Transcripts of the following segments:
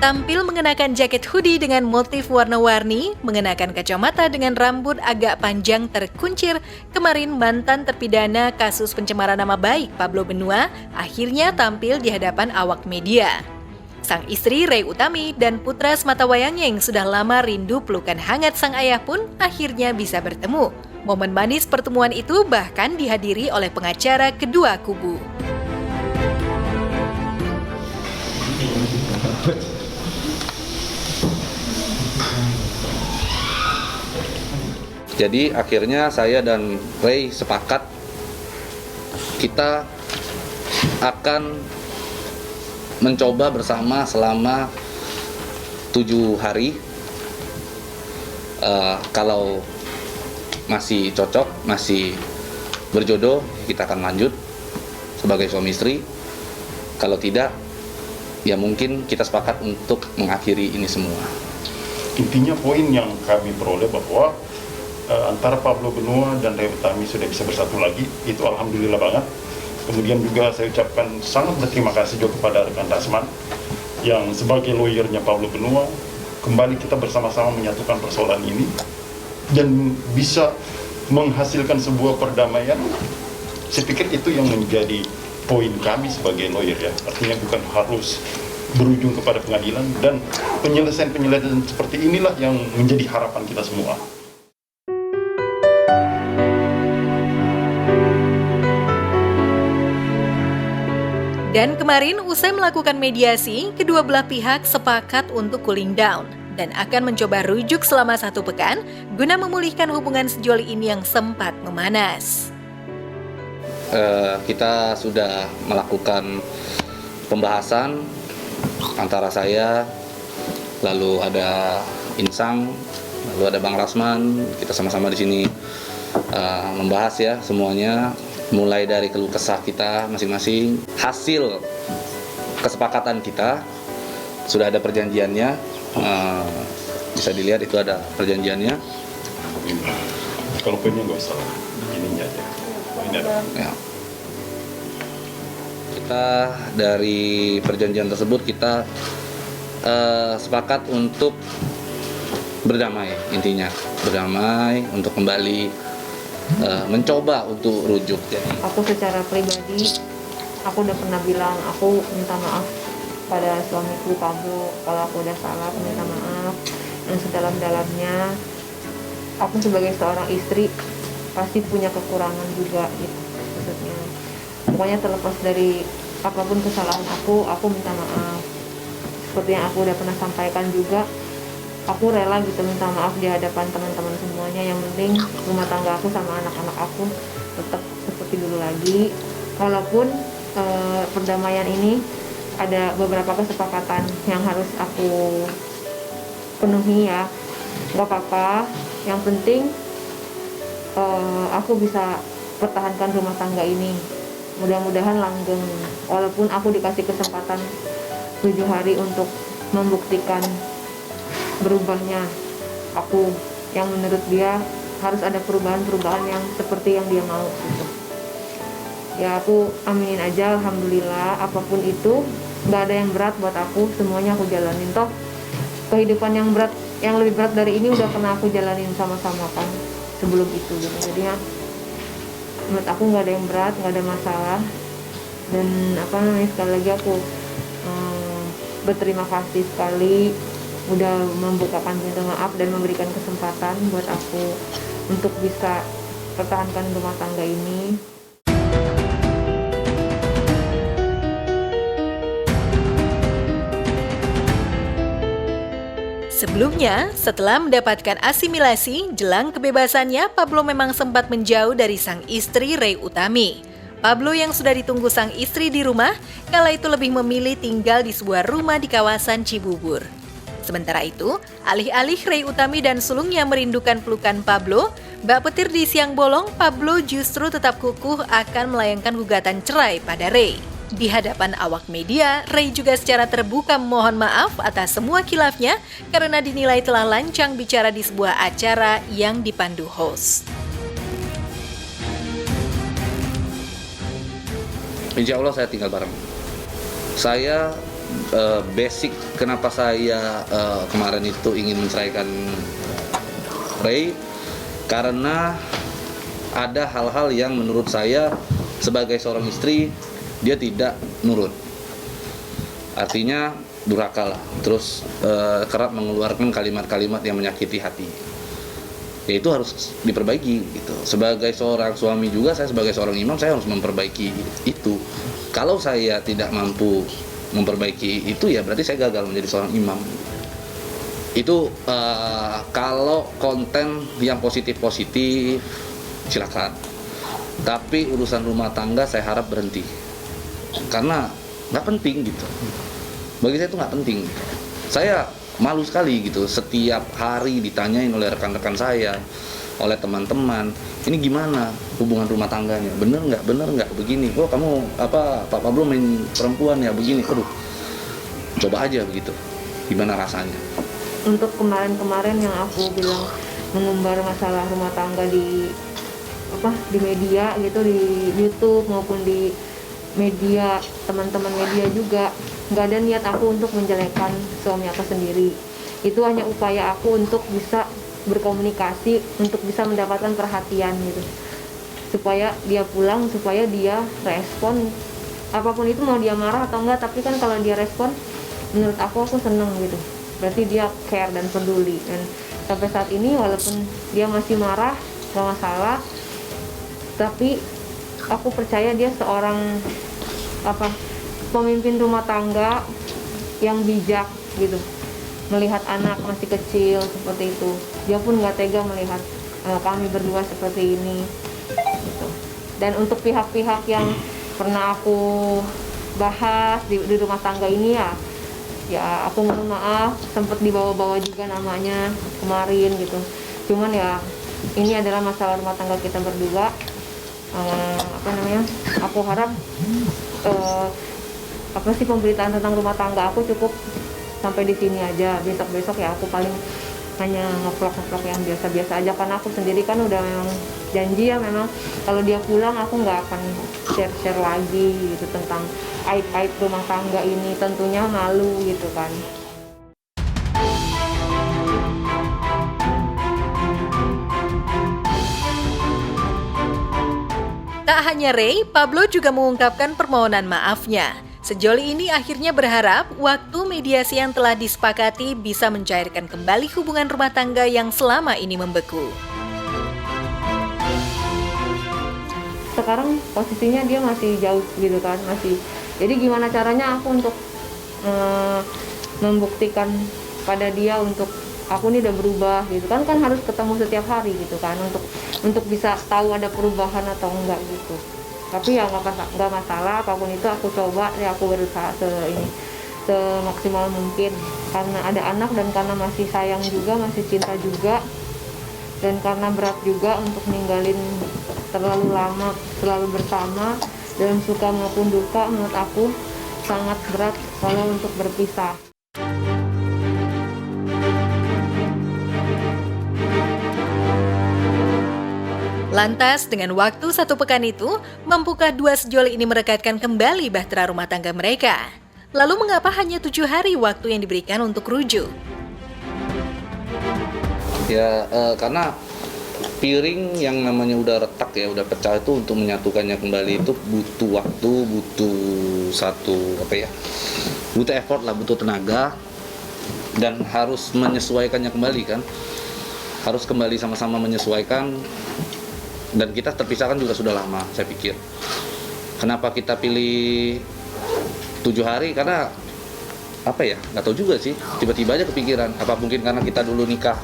Tampil mengenakan jaket hoodie dengan motif warna-warni, mengenakan kacamata dengan rambut agak panjang terkuncir, kemarin mantan terpidana kasus pencemaran nama baik Pablo Benua akhirnya tampil di hadapan awak media. Sang istri Ray Utami dan putra sematawayangnya yang sudah lama rindu pelukan hangat sang ayah pun akhirnya bisa bertemu. Momen manis pertemuan itu bahkan dihadiri oleh pengacara kedua kubu. Jadi akhirnya saya dan Ray sepakat kita akan mencoba bersama selama 7 hari. Kalau masih cocok, masih berjodoh, kita akan lanjut sebagai suami istri. Kalau tidak, ya mungkin kita sepakat untuk mengakhiri ini semua. Intinya poin yang kami peroleh bahwa antara Pablo Benua dan Ray Utami sudah bisa bersatu lagi, itu alhamdulillah banget. Kemudian juga saya ucapkan sangat berterima kasih juga kepada rekan Dasman yang sebagai lawyernya Pablo Benua, kembali kita bersama-sama menyatukan persoalan ini dan bisa menghasilkan sebuah perdamaian. Saya pikir itu yang menjadi poin kami sebagai lawyer ya, artinya bukan harus berujung kepada pengadilan, dan penyelesaian-penyelesaian seperti inilah yang menjadi harapan kita semua. Dan kemarin usai melakukan mediasi, kedua belah pihak sepakat untuk cooling down dan akan mencoba rujuk selama 1 pekan guna memulihkan hubungan sejoli ini yang sempat memanas. Kita sudah melakukan pembahasan antara saya, lalu ada Insang, lalu ada Bang Rasman. Kita sama-sama di sini membahas ya semuanya, mulai dari keluh kesah kita masing-masing. Hasil kesepakatan kita sudah ada perjanjiannya, bisa dilihat itu ada perjanjiannya. Kalau poinnya nggak usah, ininya aja. Ini ada. Ya. Kita dari perjanjian tersebut kita sepakat untuk berdamai, intinya berdamai untuk kembali mencoba untuk rujuk. Aku secara pribadi, aku udah pernah bilang aku minta maaf pada suamiku Pablo kalau aku udah salah, aku minta maaf. Dan sedalam-dalamnya aku sebagai seorang istri pasti punya kekurangan juga gitu maksudnya. Pokoknya terlepas dari apapun kesalahan aku minta maaf. Seperti yang aku udah pernah sampaikan juga, aku rela gitu minta maaf di hadapan teman-teman semuanya. Yang penting rumah tangga aku sama anak-anak aku tetap seperti dulu lagi. Walaupun perdamaian ini ada beberapa kesepakatan yang harus aku penuhi ya, gak apa-apa. Yang penting aku bisa pertahankan rumah tangga ini. Mudah-mudahan langgeng. Walaupun aku dikasih kesempatan 7 hari untuk membuktikan berubahnya aku, yang menurut dia harus ada perubahan-perubahan yang seperti yang dia mau gitu. Ya aku aminin aja, alhamdulillah. Apapun itu nggak ada yang berat buat aku, semuanya aku jalanin. Toh kehidupan yang berat, yang lebih berat dari ini udah pernah aku jalanin sama-sama kan sebelum itu gitu. Jadi ya menurut aku nggak ada yang berat, nggak ada masalah. Dan sekali lagi aku berterima kasih sekali udah membukakan pintu maaf dan memberikan kesempatan buat aku untuk bisa pertahankan rumah tangga ini. Sebelumnya, setelah mendapatkan asimilasi, jelang kebebasannya, Pablo memang sempat menjauh dari sang istri Ray Utami. Pablo yang sudah ditunggu sang istri di rumah, kala itu lebih memilih tinggal di sebuah rumah di kawasan Cibubur. Sementara itu, alih-alih Ray Utami dan sulungnya merindukan pelukan Pablo, bak petir di siang bolong, Pablo justru tetap kukuh akan melayangkan gugatan cerai pada Ray. Di hadapan awak media, Ray juga secara terbuka memohon maaf atas semua khilafnya karena dinilai telah lancang bicara di sebuah acara yang dipandu host. Insya Allah saya tinggal bareng. Saya basic kenapa saya kemarin itu ingin menceraikan Ray, karena ada hal-hal yang menurut saya sebagai seorang istri dia tidak nurut. Artinya durhaka lah, terus kerap mengeluarkan kalimat-kalimat yang menyakiti hati. Ya itu harus diperbaiki gitu. Sebagai seorang suami juga, saya sebagai seorang imam, saya harus memperbaiki itu. Kalau saya tidak mampu memperbaiki itu, ya berarti saya gagal menjadi seorang imam. Itu kalau konten yang positif-positif silakan. Tapi urusan rumah tangga saya harap berhenti. Karena nggak penting gitu. Bagi saya itu nggak penting. Saya malu sekali gitu setiap hari ditanyain oleh rekan-rekan saya, oleh teman-teman, ini gimana hubungan rumah tangganya, bener nggak begini, oh kamu Pak Pablo main perempuan ya begini, aduh coba aja begitu, gimana rasanya. Untuk kemarin-kemarin yang aku bilang mengumbar masalah rumah tangga di media gitu, di YouTube maupun di media, teman-teman media juga, nggak ada niat aku untuk menjelekkan suami aku sendiri. Itu hanya upaya aku untuk bisa berkomunikasi, untuk bisa mendapatkan perhatian gitu, supaya dia pulang, supaya dia respon apapun itu, mau dia marah atau enggak, tapi kan kalau dia respon menurut aku seneng gitu, berarti dia care dan peduli. Dan sampai saat ini walaupun dia masih marah nggak masalah, tapi aku percaya dia seorang pemimpin rumah tangga yang bijak gitu, melihat anak masih kecil seperti itu, dia pun nggak tega melihat kami berdua seperti ini gitu. Dan untuk pihak-pihak yang pernah aku bahas di rumah tangga ini, ya aku mohon maaf, sempat dibawa-bawa juga namanya kemarin gitu. Cuman ya ini adalah masalah rumah tangga kita berdua. Aku harap pemberitaan tentang rumah tangga aku cukup sampai di sini aja. Besok ya aku paling hanya ngevlog yang biasa-biasa aja, karena aku sendiri kan udah memang janji ya, memang kalau dia pulang aku nggak akan share lagi gitu tentang aib-aib rumah tangga ini, tentunya malu gitu kan. Tak hanya Ray, Pablo juga mengungkapkan permohonan maafnya. Sejoli ini akhirnya berharap waktu mediasi yang telah disepakati bisa mencairkan kembali hubungan rumah tangga yang selama ini membeku. Sekarang posisinya dia masih jauh gitu kan, masih. Jadi gimana caranya aku untuk membuktikan pada dia untuk aku ini udah berubah gitu kan harus ketemu setiap hari gitu kan, untuk bisa tahu ada perubahan atau enggak gitu. Tapi ya nggak masalah, apapun itu aku coba, ya aku berusaha semaksimal mungkin, karena ada anak dan karena masih sayang juga, masih cinta juga, dan karena berat juga untuk ninggalin terlalu lama selalu bersama dalam suka maupun duka. Menurut aku sangat berat kalau untuk berpisah. Lantas, dengan waktu 1 pekan itu, mampukah dua sejoli ini merekatkan kembali bahtera rumah tangga mereka? Lalu mengapa hanya 7 hari waktu yang diberikan untuk rujuk? Ya, karena piring yang namanya udah retak ya, udah pecah itu, untuk menyatukannya kembali itu butuh waktu, butuh butuh effort lah, butuh tenaga, dan harus menyesuaikannya kembali kan. Harus kembali sama-sama menyesuaikan. Dan kita terpisahkan juga sudah lama, saya pikir. Kenapa kita pilih 7 hari? Karena nggak tahu juga sih, tiba-tiba aja kepikiran. Apa mungkin karena kita dulu nikah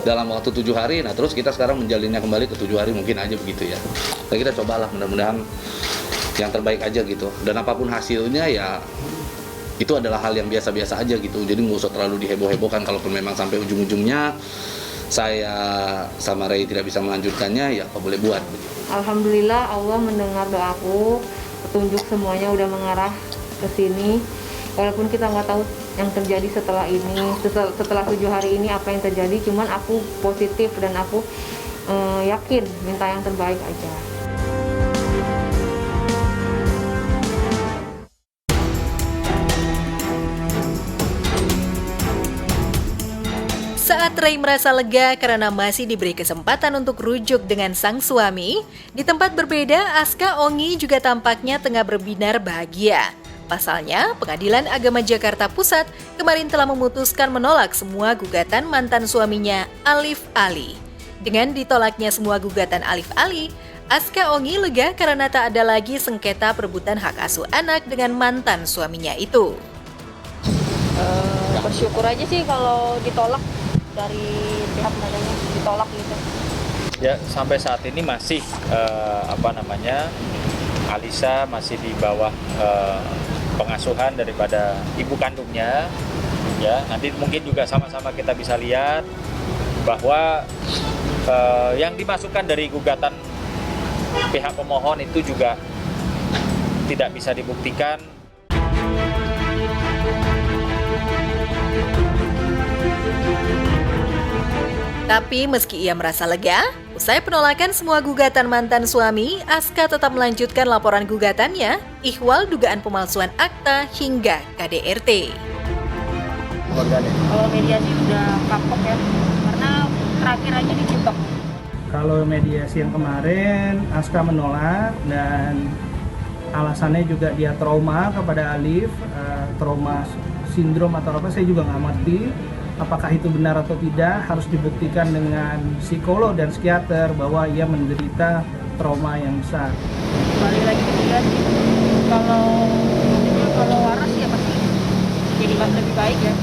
dalam waktu 7 hari, nah terus kita sekarang menjalinnya kembali ke 7 hari, mungkin aja begitu ya. Nah, kita cobalah, mudah-mudahan yang terbaik aja gitu. Dan apapun hasilnya ya itu adalah hal yang biasa-biasa aja gitu. Jadi nggak usah terlalu diheboh-hebohkan. Kalaupun memang sampai ujung-ujungnya saya sama Ray tidak bisa melanjutkannya, ya apa boleh buat. Alhamdulillah Allah mendengar doaku, petunjuk semuanya udah mengarah ke sini. Walaupun kita nggak tahu yang terjadi setelah ini, setelah 7 hari ini apa yang terjadi, cuman aku positif dan aku yakin minta yang terbaik aja. Ray merasa lega karena masih diberi kesempatan untuk rujuk dengan sang suami. Di tempat berbeda, Aska Ongi juga tampaknya tengah berbinar bahagia. Pasalnya, Pengadilan Agama Jakarta Pusat kemarin telah memutuskan menolak semua gugatan mantan suaminya, Alif Ali. Dengan ditolaknya semua gugatan Alif Ali, Aska Ongi lega karena tak ada lagi sengketa perebutan hak asuh anak dengan mantan suaminya itu. Bersyukur aja sih kalau ditolak dari pihak nadanya, ditolak gitu. Ya, sampai saat ini masih Alisa masih di bawah pengasuhan daripada ibu kandungnya. Ya, nanti mungkin juga sama-sama kita bisa lihat bahwa yang dimasukkan dari gugatan pihak pemohon itu juga tidak bisa dibuktikan. Tapi meski ia merasa lega, usai penolakan semua gugatan mantan suami, Aska tetap melanjutkan laporan gugatannya, ihwal dugaan pemalsuan akta hingga KDRT. Kalau mediasi udah kapok ya, karena terakhir aja dijebak. Kalau mediasi yang kemarin, Aska menolak dan alasannya juga dia trauma kepada Alif, trauma sindrom atau apa, saya juga nggak ngerti. Apakah itu benar atau tidak, harus dibuktikan dengan psikolog dan psikiater bahwa ia menderita trauma yang besar. Balik lagi ke dia sih, kalau waras ya pasti jadi lebih baik ya.